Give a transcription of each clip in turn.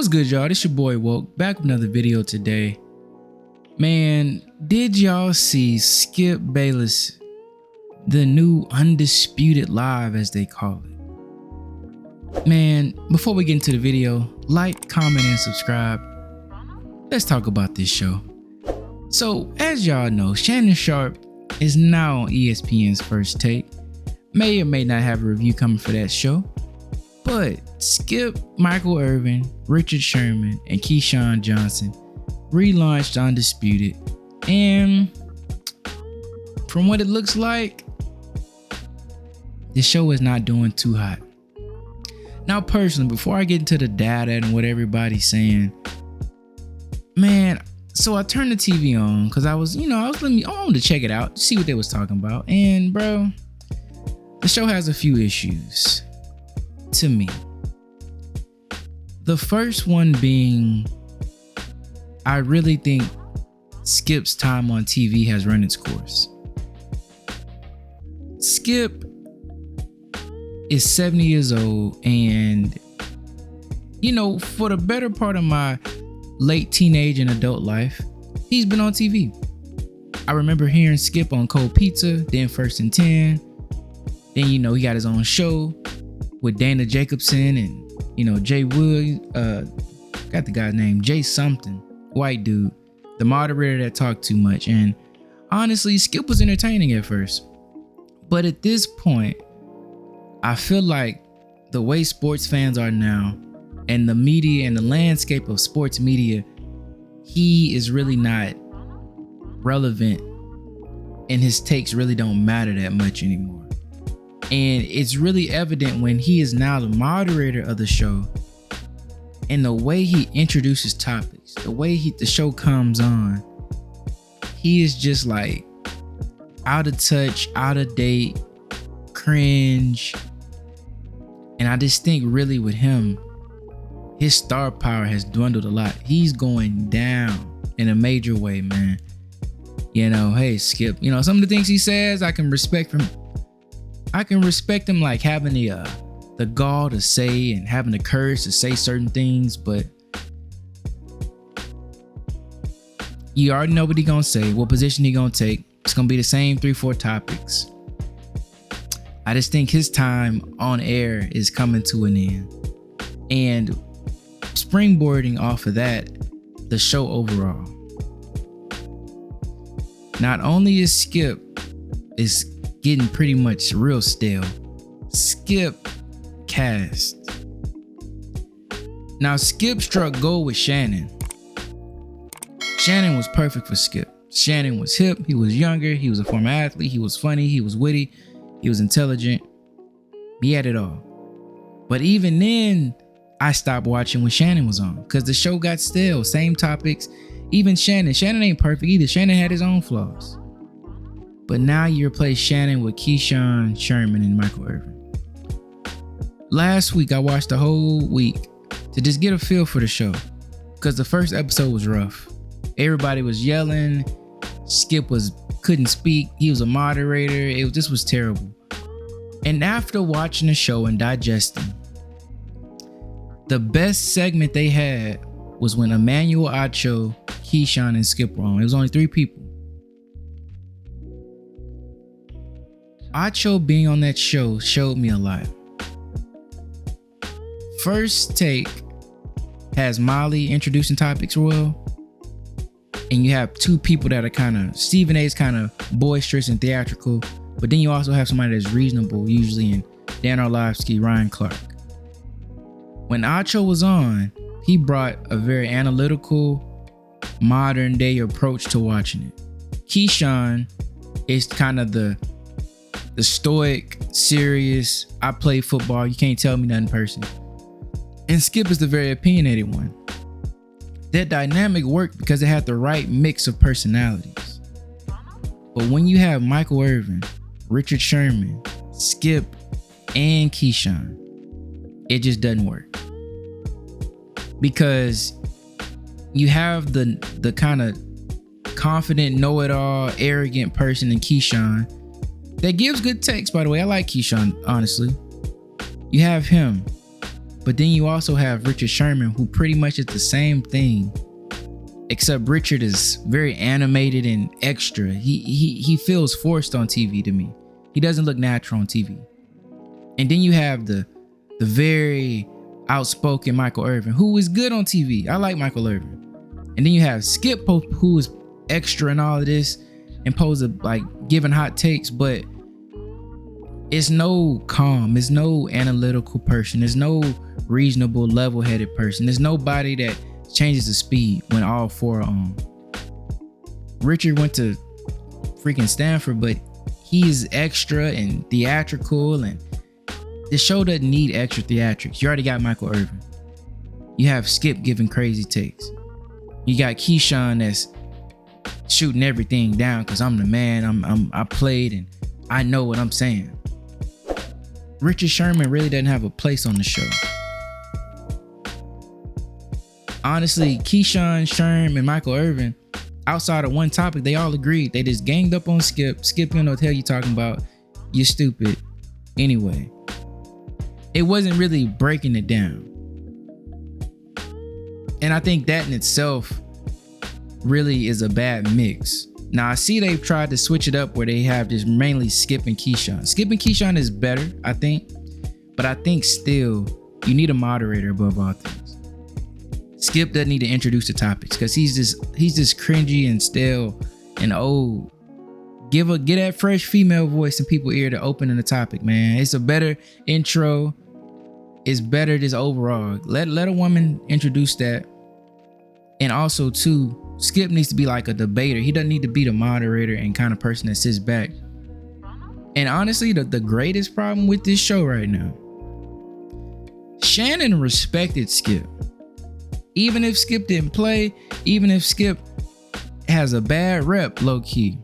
What's good, y'all? This your boy Woke, back with another video today. Man, did y'all see Skip Bayless, the new Undisputed Live as they call it? Man, before we get into the video, like, comment, and subscribe. Let's talk about this show. So, as y'all know, Shannon Sharpe is now on ESPN's First Take. May or may not have a review coming for that show. But Skip, Michael Irvin, Richard Sherman, and Keyshawn Johnson relaunched Undisputed. And from what it looks like, the show is not doing too hot. Now, personally, before I get into the data and what everybody's saying, man, so I turned the TV on because I wanted to check it out, see what they was talking about. And bro, the show has a few issues to me. The first one being, I really think Skip's time on TV has run its course. Skip is 70 years old, and for the better part of my late teenage and adult life, he's been on TV. I remember hearing Skip on Cold Pizza, then First and 10. Then he got his own show with Dana Jacobson and Jay Wood, got the guy's name, Jay something, white dude, the moderator that talked too much. And honestly, Skip was entertaining at first, but at this point, I feel like the way sports fans are now, and the media and the landscape of sports media, he is really not relevant, and his takes really don't matter that much anymore. And it's really evident when he is now the moderator of the show, and the way he introduces topics, the way the show comes on, he is just like out of touch, out of date, cringe. And I just think really with him, his star power has dwindled a lot. He's going down in a major way, man. Hey, Skip, some of the things he says, I can respect him like having the gall to say and having the courage to say certain things, but you already know what he gonna say, what position he gonna take. It's gonna be the same 3-4 topics. I just think his time on air is coming to an end. And springboarding off of that, the show overall. Not only is Skip is getting pretty much real stale, Skip cast. Now, Skip struck gold with Shannon. Shannon was perfect for Skip. Shannon was hip, he was younger, he was a former athlete, he was funny, he was witty, he was intelligent. He had it all. But even then, I stopped watching when Shannon was on because the show got stale. Same topics. Even Shannon ain't perfect either. Shannon had his own flaws. But now you replace Shannon with Keyshawn, Sherman, and Michael Irvin. Last week, I watched the whole week to just get a feel for the show because the first episode was rough. Everybody was yelling. Skip couldn't speak. He was a moderator. This was terrible. And after watching the show and digesting, the best segment they had was when Emmanuel Acho, Keyshawn, and Skip were on. It was only 3 people. Acho being on that show showed me a lot. First Take has Molly introducing topics well, and you have 2 people that are kind of, Stephen A is kind of boisterous and theatrical, but then you also have somebody that's reasonable, usually in Dan Orlovsky, Ryan Clark. When Acho was on, he brought a very analytical, modern day approach to watching it. Keyshawn is kind of the stoic, serious, I play football, you can't tell me nothing person. And Skip is the very opinionated one. That dynamic worked because it had the right mix of personalities. But when you have Michael Irvin, Richard Sherman, Skip, and Keyshawn, it just doesn't work. Because you have the kind of confident, know-it-all, arrogant person in Keyshawn that gives good takes, by the way. I like Keyshawn, honestly. You have him. But then you also have Richard Sherman, who pretty much is the same thing, except Richard is very animated and extra. He feels forced on TV to me. He doesn't look natural on TV. And then you have the very outspoken Michael Irvin, who is good on TV. I like Michael Irvin. And then you have Skip, who is extra in all of this and like giving hot takes, but it's no calm, it's no analytical person, there's no reasonable, level-headed person. There's nobody that changes the speed when all four are on. Richard went to freaking Stanford, but he's extra and theatrical, and the show doesn't need extra theatrics. You already got Michael Irvin. You have Skip giving crazy takes. You got Keyshawn that's shooting everything down because I'm the man. I played and I know what I'm saying. Richard Sherman really doesn't have a place on the show. Honestly, Keyshawn, Sherm, and Michael Irvin, outside of one topic, they all agreed. They just ganged up on Skip. Skip, you know what the hell you talking about. You're stupid. Anyway, it wasn't really breaking it down. And I think that in itself really is a bad mix. Now, I see they've tried to switch it up where they have just mainly Skip and Keyshawn. Skip and Keyshawn is better, I think. But I think still, you need a moderator above all things. Skip doesn't need to introduce the topics because he's just cringy and stale and old. Get that fresh female voice in people's ear to open in the topic, man. It's a better intro. It's better just overall. Let a woman introduce that. And also too, Skip needs to be like a debater. He doesn't need to be the moderator and kind of person that sits back. And honestly, the greatest problem with this show right now, Shannon respected Skip. Even if Skip didn't play, even if Skip has a bad rep, low-key,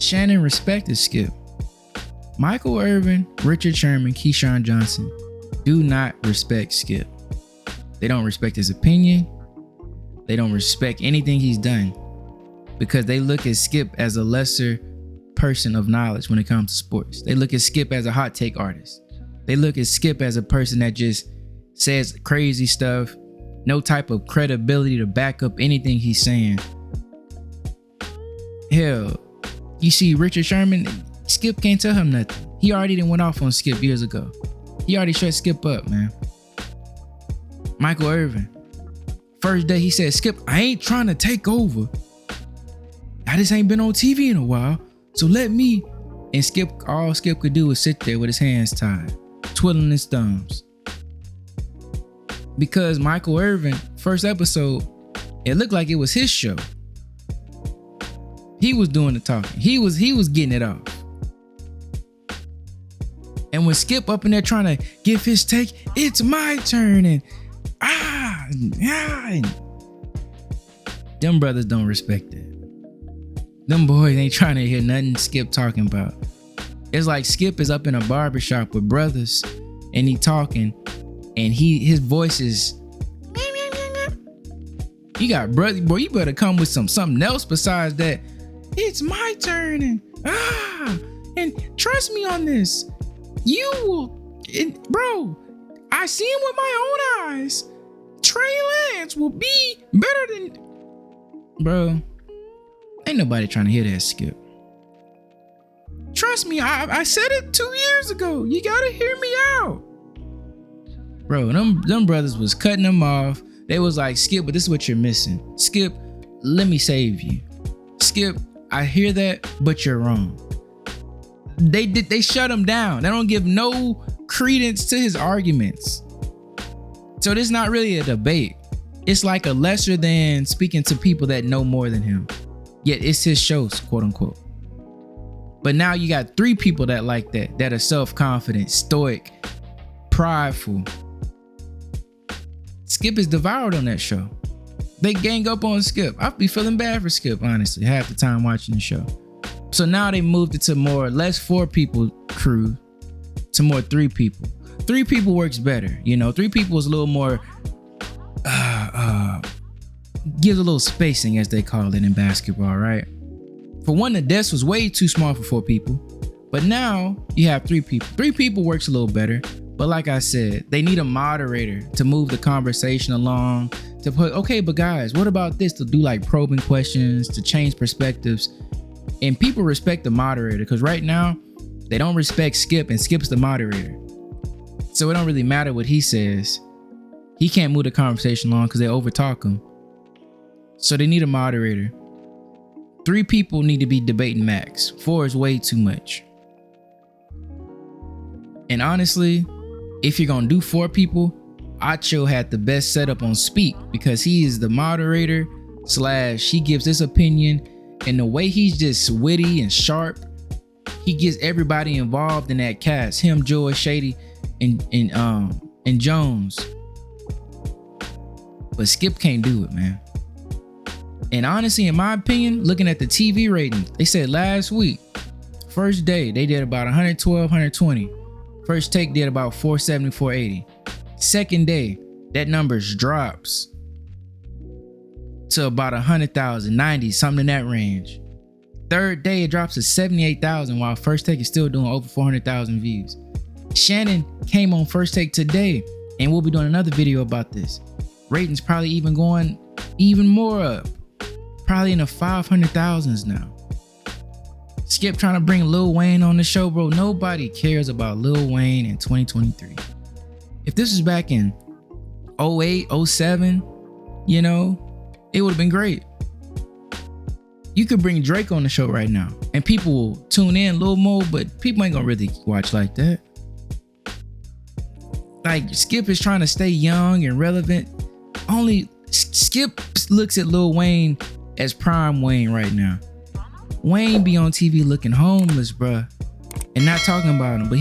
Shannon respected Skip. Michael Irvin, Richard Sherman, Keyshawn Johnson do not respect Skip. They don't respect his opinion. They don't respect anything he's done because they look at Skip as a lesser person of knowledge when it comes to sports. They look at Skip as a hot take artist. They look at Skip as a person that just says crazy stuff, no type of credibility to back up anything he's saying. Hell, you see Richard Sherman, Skip can't tell him nothing. He already done went off on Skip years ago. He already shut Skip up, man. Michael Irvin, first day he said, Skip, I ain't trying to take over. I just ain't been on TV in a while, so let me. And Skip, all Skip could do was sit there with his hands tied, twiddling his thumbs. Because Michael Irvin, first episode, it looked like it was his show. He was doing the talking. He was getting it off. And when Skip up in there trying to give his take, it's my turn, and them brothers don't respect that. Them boys ain't trying to hear nothing Skip talking about. It's like Skip is up in a barbershop with brothers and he talking and his voice is, you got brother, boy, you better come with something else besides that. It's my turn, and trust me on this. You will, bro, I see him with my own eyes. Trey Lance will be better than, bro. Ain't nobody trying to hear that, Skip. Trust me, I said it 2 years ago. You gotta hear me out. Bro, them brothers was cutting them off. They was like, Skip, but this is what you're missing. Skip, let me save you. Skip, I hear that, but you're wrong. They shut him down. They don't give no credence to his arguments. So this is not really a debate. It's like a lesser than speaking to people that know more than him. Yet it's his shows, quote unquote. But now you got 3 people that like that are self-confident, stoic, prideful. Skip is devoured on that show. They gang up on Skip. I'd be feeling bad for Skip, honestly, half the time watching the show. So now they moved it to more, less 4 people crew to more 3 people. 3 people works better. 3 people is a little more, gives a little spacing, as they call it in basketball, right? For one, the desk was way too small for 4 people. But now you have 3 people. 3 people works a little better. But like I said, they need a moderator to move the conversation along, to put, okay, but guys, what about this? To do like probing questions, to change perspectives. And people respect the moderator, because right now they don't respect Skip, and Skip's the moderator. So it don't really matter what he says. He can't move the conversation along because they overtalk him. So they need a moderator. 3 people need to be debating max. 4 is way too much. And honestly, if you're gonna do 4 people, Acho had the best setup on Speak, because he is the moderator / he gives his opinion, and the way he's just witty and sharp, he gets everybody involved in that cast. Him, Joy, Shady, and Jones. But Skip can't do it, man. And honestly, in my opinion, looking at the TV ratings, they said last week, first day, they did about 112, 120. First Take did about 470, 480. Second day, that numbers drops to about 100,000, 90, something in that range. Third day, it drops to 78,000, while First Take is still doing over 400,000 views. Shannon came on First Take today, and we'll be doing another video about this. Ratings probably even going even more up. Probably in the 500,000s now. Skip trying to bring Lil Wayne on the show, bro. Nobody cares about Lil Wayne in 2023. If this was back in 08, 07, you know, it would have been great. You could bring Drake on the show right now, and people will tune in a little more, but people ain't gonna really watch like that. Like, Skip is trying to stay young and relevant. Only Skip looks at Lil Wayne as prime Wayne right now. Wayne be on TV looking homeless, bruh, and not talking about him, but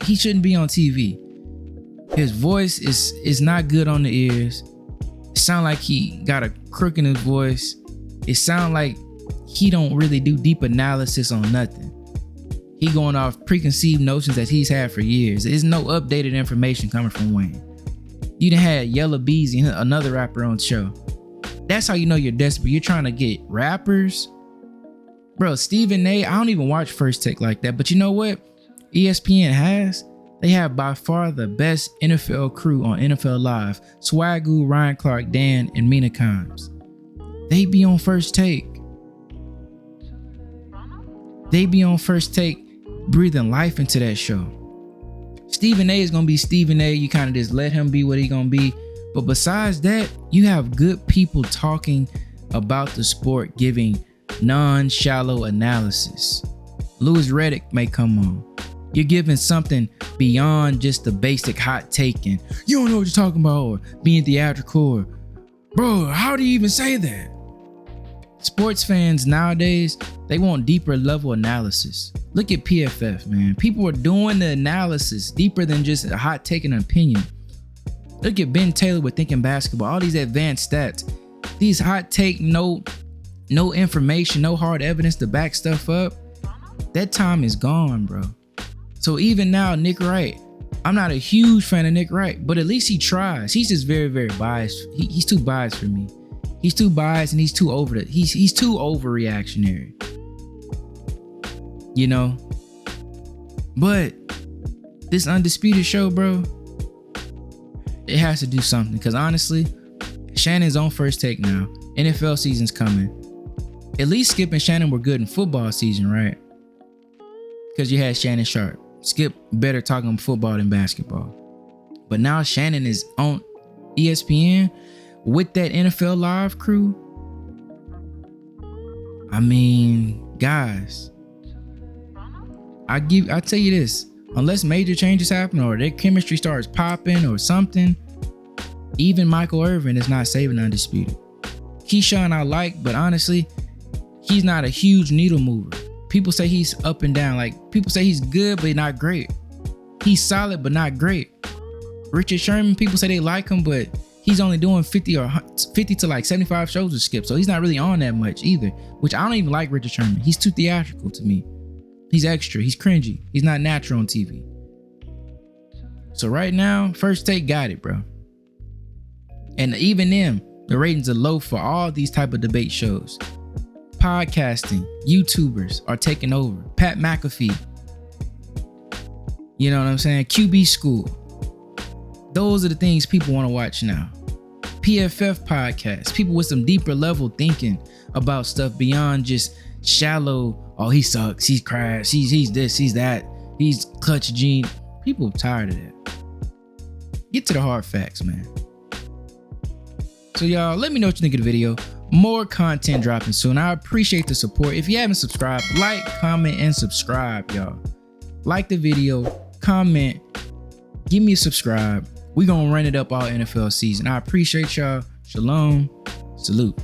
he shouldn't be on TV. His voice is not good on the ears. It sound like he got a crook in his voice. It sound like he don't really do deep analysis on nothing. He going off preconceived notions that he's had for years. There's no updated information coming from Wayne. You done had Yella Beezy, another rapper, on the show. That's how you know you're desperate. You're trying to get rappers. Bro, Stephen A, I don't even watch First Take like that, but you know what? ESPN they have by far the best NFL crew on NFL Live. Swagoo, Ryan Clark, Dan, and Mina Kimes. They be on First Take. They be on First Take, breathing life into that show. Stephen A is gonna be Stephen A. You kind of just let him be what he gonna be. But besides that, you have good people talking about the sport, giving non-shallow analysis. Louis Riddick may come on. You're giving something beyond just the basic hot take and you don't know what you're talking about, or being theatrical, or bro, how do you even say that? Sports fans nowadays, they want deeper level analysis. Look at PFF, man. People are doing the analysis deeper than just a hot take and an opinion. Look at Ben Taylor with Thinking Basketball. All these advanced stats, these hot take, no information, no hard evidence to back stuff up. That time is gone, bro. So even now, Nick Wright, I'm not a huge fan of Nick Wright, but at least he tries. He's just very, very biased. He's too biased for me. He's too biased, and he's too he's too overreactionary. You know? But this Undisputed show, bro, it has to do something, because honestly, Shannon's on First Take now. NFL season's coming. At least Skip and Shannon were good in football season, right? Because you had Shannon Sharp. Skip better talking football than basketball. But now Shannon is on ESPN with that NFL Live crew. I mean, guys, I tell you this, unless major changes happen or their chemistry starts popping or something, even Michael Irvin is not saving Undisputed. Keyshawn I like, but honestly, he's not a huge needle mover. People say he's up and down. Like, people say he's good, but not great. He's solid, but not great. Richard Sherman, people say they like him, but he's only doing 50 to like 75 shows with Skip. So he's not really on that much either, which I don't even like Richard Sherman. He's too theatrical to me. He's extra. He's cringy. He's not natural on TV. So right now, First Take got it, bro. And even them, the ratings are low for all these type of debate shows. Podcasting, YouTubers are taking over. Pat McAfee. You know what I'm saying? QB School. Those are the things people want to watch now. PFF podcasts, people with some deeper level thinking about stuff beyond just shallow, oh, he sucks, he's crash, he's this, he's that, he's clutch gene. People are tired of that. Get to the hard facts, man. So y'all, let me know what you think of the video. More content dropping soon. I appreciate the support. If you haven't subscribed, like, comment, and subscribe, y'all. Like the video, comment, give me a subscribe. We're gonna run it up all NFL season. I appreciate y'all. Shalom. Salute.